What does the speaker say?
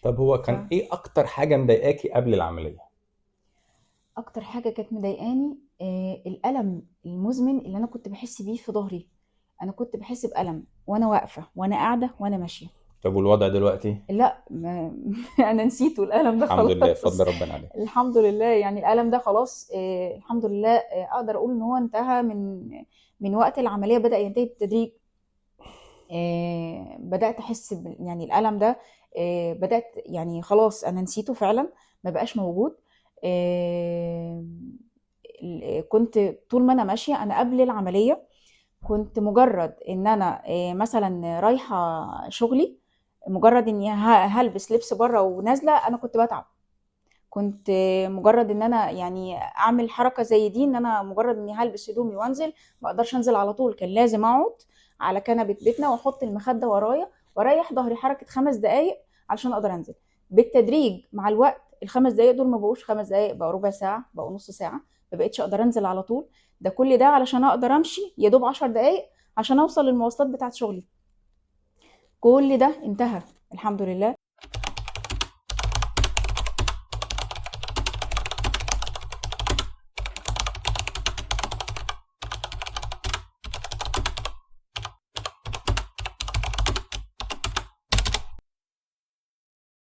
طب هو كان ايه اكتر حاجه مضايقاكي قبل العمليه؟ فاكتر حاجه كانت مضايقاني الالم المزمن اللي انا كنت بحس بيه في ظهري. انا كنت بحس بالم وانا واقفه وانا قاعده وانا ماشيه. طب والوضع دلوقتي؟ لا انا نسيته الالم ده الحمد لله، خلاص. فضل ربنا عليك. الحمد لله، يعني الالم ده خلاص، الحمد لله. اقدر اقول ان هو انتهى من وقت العمليه، بدا ينتهي بالتدريج. بدات احس يعني الالم ده، بدات يعني خلاص انا نسيته فعلا، ما بقاش موجود. آه، كنت طول ما انا ماشيه انا قبل العمليه كنت مجرد ان انا مثلا رايحه شغلي، مجرد اني هلبس لبس بره ونازله انا كنت بتعب. كنت مجرد ان انا يعني اعمل حركه زي دي، ان انا مجرد اني هلبس هدومي وانزل، ما اقدرش انزل على طول، كان لازم اقعد على كنبه بيتنا واحط المخده ورايا واريح ظهري حركه 5 دقائق علشان اقدر انزل. بالتدريج مع الوقت ال5 دقائق دول ما بقوش 5 دقائق، بقوا ربع ساعه، بقوا نص ساعه، ما بقتش اقدر انزل على طول. ده كل ده علشان اقدر امشي يا دوب 10 دقائق عشان اوصل للمواصلات بتاعت شغلي. كل ده انتهى الحمد لله.